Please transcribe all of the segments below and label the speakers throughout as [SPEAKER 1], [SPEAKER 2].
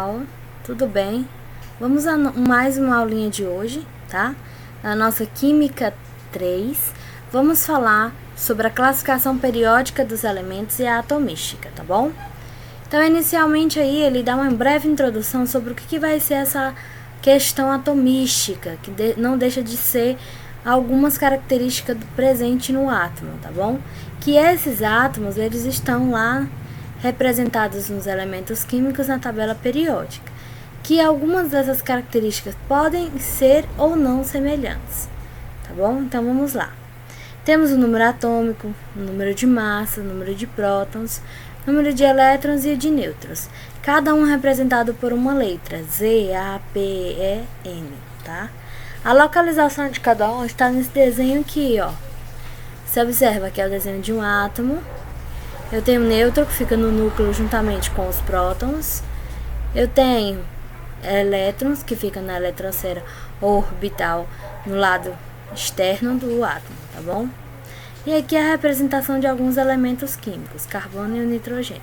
[SPEAKER 1] Olá, tudo bem? Vamos a mais uma aulinha de hoje, tá? Na nossa Química 3, vamos falar sobre a classificação periódica dos elementos e a atomística, tá bom? Então, inicialmente aí, ele dá uma breve introdução sobre o que vai ser essa questão atomística, que não deixa de ser algumas características presentes no átomo, tá bom? Que esses átomos, eles estão lá representados nos elementos químicos na tabela periódica, que algumas dessas características podem ser ou não semelhantes, tá bom? Então vamos lá. Temos o número atômico, o número de massa, o número de prótons, o número de elétrons e de nêutrons, cada um representado por uma letra, Z, A, P, E, N, tá? A localização de cada um está nesse desenho aqui, ó. Você observa que é o desenho de um átomo. Eu tenho o nêutron, que fica no núcleo juntamente com os prótons. Eu tenho elétrons, que fica na eletrosfera orbital, no lado externo do átomo, tá bom? E aqui é a representação de alguns elementos químicos, carbono e o nitrogênio.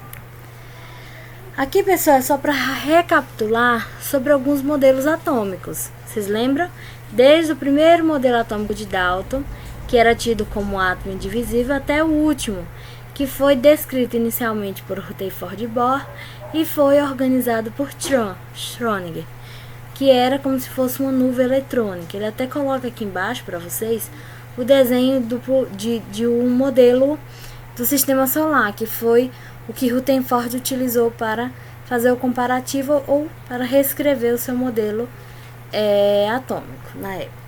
[SPEAKER 1] Aqui, pessoal, é só para recapitular sobre alguns modelos atômicos. Vocês lembram? Desde o primeiro modelo atômico de Dalton, que era tido como átomo indivisível, até o último, que foi descrito inicialmente por Rutherford Bohr e foi organizado por Schrödinger, que era como se fosse uma nuvem eletrônica. Ele até coloca aqui embaixo para vocês o desenho de um modelo do sistema solar, que foi o que Rutherford utilizou para fazer o comparativo ou para reescrever o seu modelo atômico na época.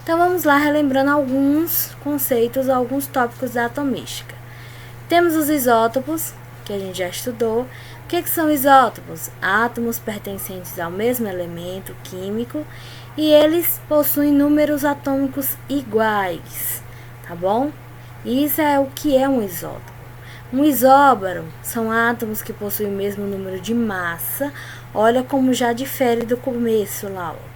[SPEAKER 1] Então vamos lá, relembrando alguns conceitos, alguns tópicos da atomística. Temos os isótopos, que a gente já estudou. O que são isótopos? Átomos pertencentes ao mesmo elemento químico e eles possuem números atômicos iguais, tá bom? Isso é o que é um isótopo. Um isóbaro são átomos que possuem o mesmo número de massa. Olha como já difere do começo lá, ó.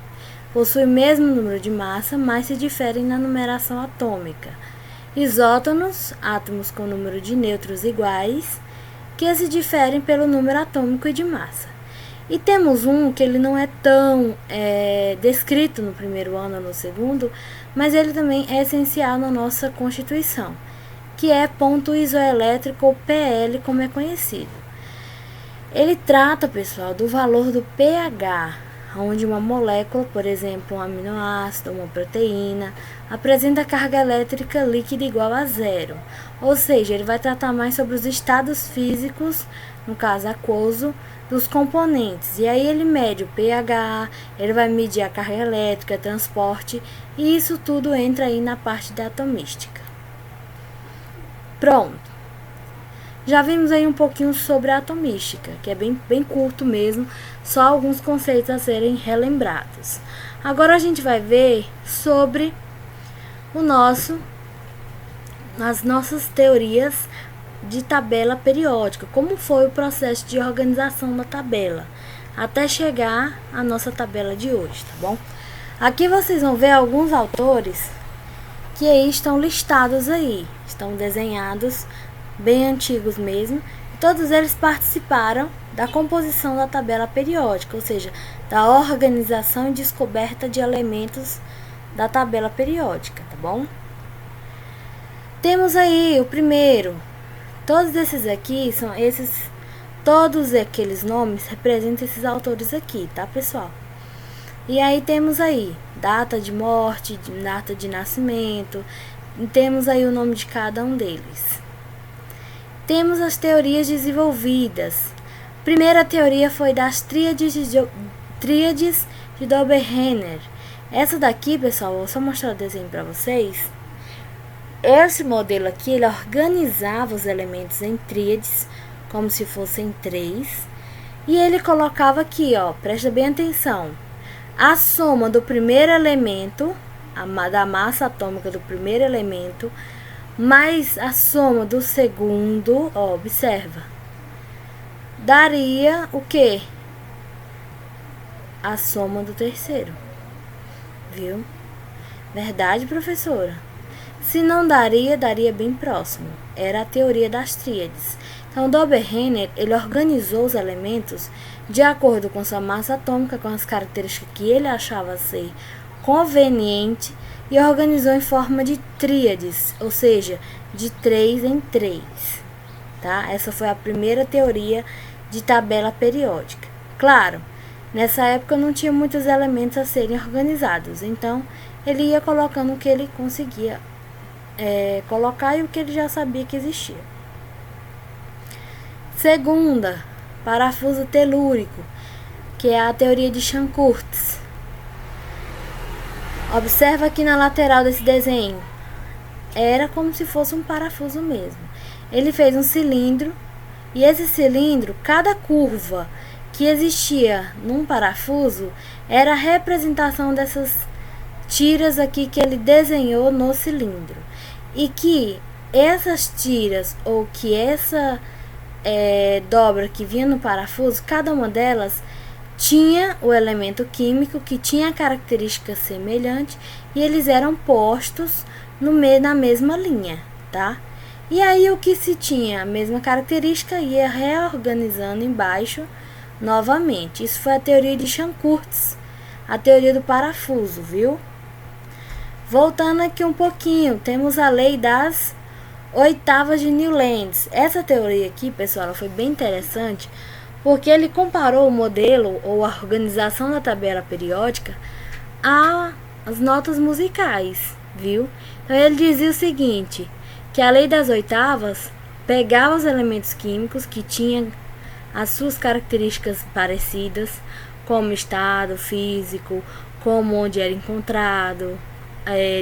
[SPEAKER 1] Possui o mesmo número de massa, mas se diferem na numeração atômica. Isótonos, átomos com número de nêutrons iguais, que se diferem pelo número atômico e de massa. E temos um que ele não é tão descrito no primeiro ano ou no segundo, mas ele também é essencial na nossa Constituição, que é ponto isoelétrico, ou PL, como é conhecido. Ele trata, pessoal, do valor do pH, onde uma molécula, por exemplo, um aminoácido, uma proteína, apresenta carga elétrica líquida igual a zero. Ou seja, ele vai tratar mais sobre os estados físicos, no caso aquoso, dos componentes. E aí ele mede o pH, ele vai medir a carga elétrica, transporte, e isso tudo entra aí na parte da atomística. Pronto. Já vimos aí um pouquinho sobre a atomística, que é bem curto mesmo, só alguns conceitos a serem relembrados. Agora a gente vai ver sobre as nossas teorias de tabela periódica, como foi o processo de organização da tabela, até chegar à nossa tabela de hoje, tá bom? Aqui vocês vão ver alguns autores que aí estão listados aí, estão desenhados, bem antigos mesmo, e todos eles participaram da composição da tabela periódica, ou seja, da organização e descoberta de elementos da tabela periódica, tá bom? Temos aí o primeiro, todos esses aqui são todos aqueles nomes representam esses autores aqui, tá, pessoal? E aí temos aí data de morte, data de nascimento, e temos aí o nome de cada um deles. Temos as teorias desenvolvidas. A primeira teoria foi das tríades de Doberer. Essa daqui, pessoal, vou só mostrar o desenho para vocês. Esse modelo aqui, ele organizava os elementos em tríades, como se fossem três. E ele colocava aqui, ó, presta bem atenção. A soma do primeiro elemento, da massa atômica do primeiro elemento, mais a soma do segundo, ó, observa, daria o quê? A soma do terceiro. Viu? Verdade, professora? Se não daria, daria bem próximo. Era a teoria das tríades. Então, Doberer, ele organizou os elementos de acordo com sua massa atômica, com as características que ele achava ser conveniente, e organizou em forma de tríades, ou seja, de 3 em 3. Tá? Essa foi a primeira teoria de tabela periódica. Claro, nessa época não tinha muitos elementos a serem organizados, então ele ia colocando o que ele conseguia colocar e o que ele já sabia que existia. Segunda, parafuso telúrico, que é a teoria de Chern-Kurtz. Observa aqui na lateral desse desenho. Era como se fosse um parafuso mesmo. Ele fez um cilindro, e esse cilindro, cada curva que existia num parafuso, era a representação dessas tiras aqui que ele desenhou no cilindro. E que essas tiras, ou que essa dobra que vinha no parafuso, cada uma delas tinha o elemento químico que tinha características semelhantes, e eles eram postos na mesma linha, tá? E aí o que se tinha a mesma característica ia reorganizando embaixo novamente. Isso foi a teoria de Chern-Kurtz, a teoria do parafuso, viu? Voltando aqui um pouquinho, temos a lei das oitavas de Newlands. Essa teoria aqui, pessoal, ela foi bem interessante, porque ele comparou o modelo ou a organização da tabela periódica às notas musicais, viu? Então ele dizia o seguinte, que a lei das oitavas pegava os elementos químicos que tinham as suas características parecidas, como estado físico, como onde era encontrado,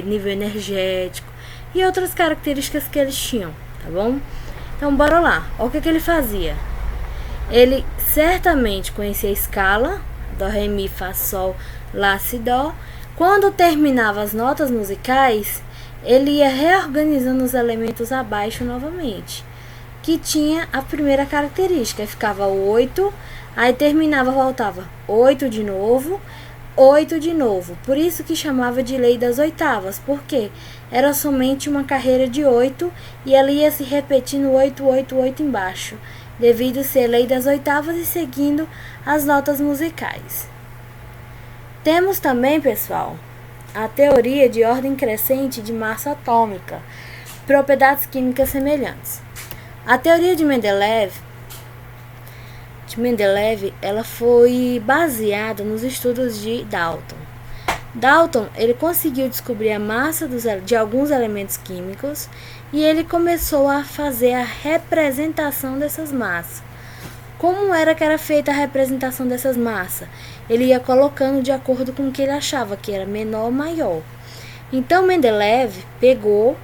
[SPEAKER 1] nível energético e outras características que eles tinham, tá bom? Então bora lá. Olha o que ele fazia. Ele certamente conhecia a escala, dó, ré, mi, fá, sol, lá, si, dó. Quando terminava as notas musicais, ele ia reorganizando os elementos abaixo novamente, que tinha a primeira característica. Ficava 8, aí terminava, voltava 8 de novo, 8 de novo. Por isso que chamava de lei das oitavas, porque era somente uma carreira de 8 e ela ia se repetindo 8, 8, 8 embaixo, devido a ser lei das oitavas e seguindo as notas musicais. Temos também, pessoal, a teoria de ordem crescente de massa atômica, propriedades químicas semelhantes. A teoria de Mendeleev, ela foi baseada nos estudos de Dalton. Dalton, ele conseguiu descobrir a massa de alguns elementos químicos e ele começou a fazer a representação dessas massas. Como era que era feita a representação dessas massas? Ele ia colocando de acordo com o que ele achava que era menor ou maior. Então Mendeleev pegou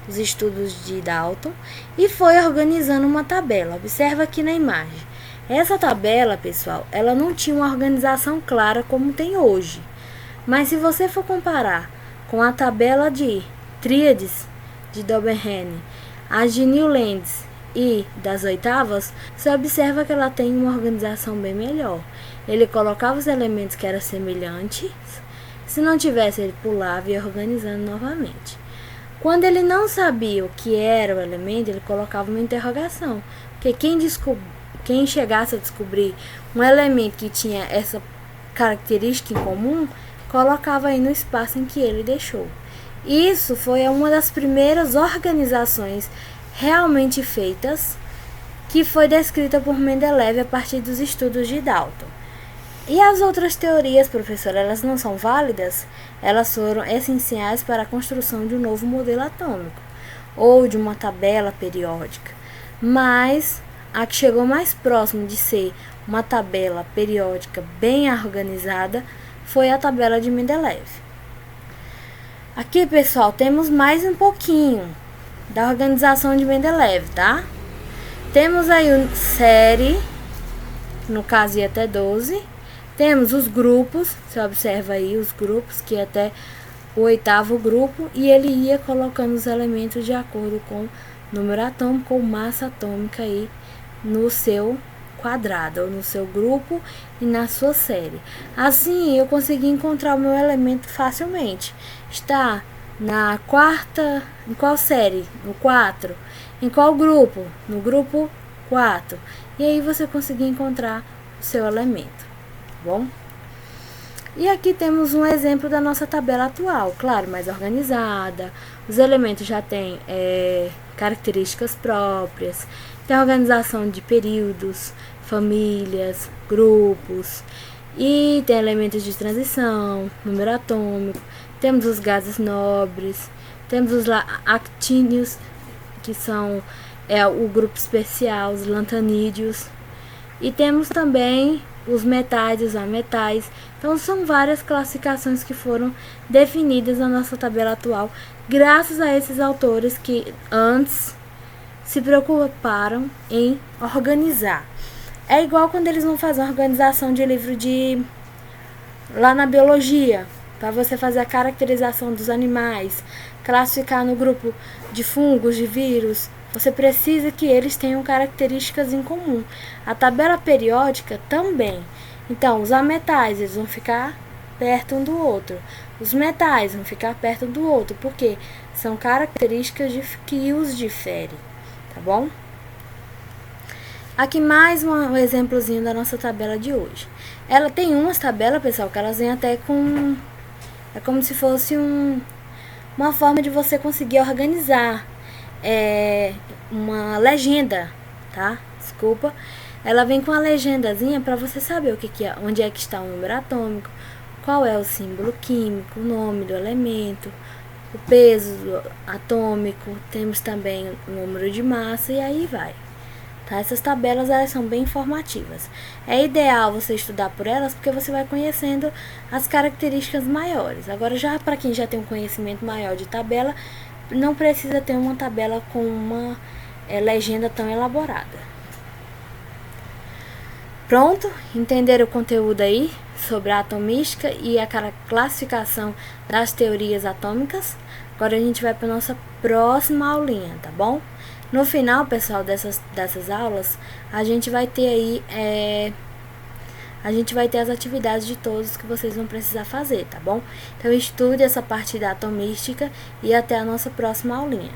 [SPEAKER 1] os estudos de Dalton e foi organizando uma tabela. Observa aqui na imagem. Essa tabela, pessoal, ela não tinha uma organização clara como tem hoje. Mas se você for comparar com a tabela de tríades de Doberan, as de Newlands e das oitavas, você observa que ela tem uma organização bem melhor. Ele colocava os elementos que eram semelhantes, se não tivesse, ele pulava e ia organizando novamente. Quando ele não sabia o que era o elemento, ele colocava uma interrogação, porque quem chegasse a descobrir um elemento que tinha essa característica em comum, colocava aí no espaço em que ele deixou. Isso foi uma das primeiras organizações realmente feitas, que foi descrita por Mendeleev a partir dos estudos de Dalton. E as outras teorias, professora, elas não são válidas? Elas foram essenciais para a construção de um novo modelo atômico, ou de uma tabela periódica. Mas a que chegou mais próximo de ser uma tabela periódica bem organizada foi a tabela de Mendeleev. Aqui, pessoal, temos mais um pouquinho da organização de Mendeleev, tá? Temos aí a série, no caso ia até 12. Temos os grupos, você observa aí os grupos, que até o 8º grupo, e ele ia colocando os elementos de acordo com o número atômico ou massa atômica aí no seu quadrado, ou no seu grupo e na sua série. Assim, eu consegui encontrar o meu elemento facilmente. Está na quarta, em qual série? No 4. Em qual grupo? No grupo 4. E aí você conseguir encontrar o seu elemento, tá bom? E aqui temos um exemplo da nossa tabela atual, claro, mais organizada. Os elementos já têm características próprias, tem organização de períodos, famílias, grupos, e tem elementos de transição, número atômico, temos os gases nobres, temos os actínios, que são o grupo especial, os lantanídeos, e temos também os metais e os ametais. Então são várias classificações que foram definidas na nossa tabela atual, graças a esses autores que antes se preocuparam em organizar. É igual quando eles vão fazer uma organização de livro lá na biologia, para você fazer a caracterização dos animais, classificar no grupo de fungos, de vírus. Você precisa que eles tenham características em comum. A tabela periódica também. Então, os ametais, eles vão ficar perto um do outro. Os metais vão ficar perto um do outro, porque são características que os diferem, tá bom? Aqui mais um exemplozinho da nossa tabela de hoje. Ela tem umas tabelas, pessoal, que elas vêm até com... É como se fosse uma forma de você conseguir organizar uma legenda, tá? Desculpa. Ela vem com a legendazinha para você saber onde é que está o número atômico, qual é o símbolo químico, o nome do elemento, o peso atômico, temos também o número de massa e aí vai. Tá? Essas tabelas elas são bem informativas. É ideal você estudar por elas porque você vai conhecendo as características maiores. Agora, já para quem já tem um conhecimento maior de tabela, não precisa ter uma tabela com uma legenda tão elaborada. Pronto? Entenderam o conteúdo aí sobre a atomística e a classificação das teorias atômicas? Agora a gente vai para a nossa próxima aulinha, tá bom? No final, pessoal, dessas aulas, a gente vai ter aí, as atividades de todos que vocês vão precisar fazer, tá bom? Então, estude essa parte da atomística e até a nossa próxima aulinha.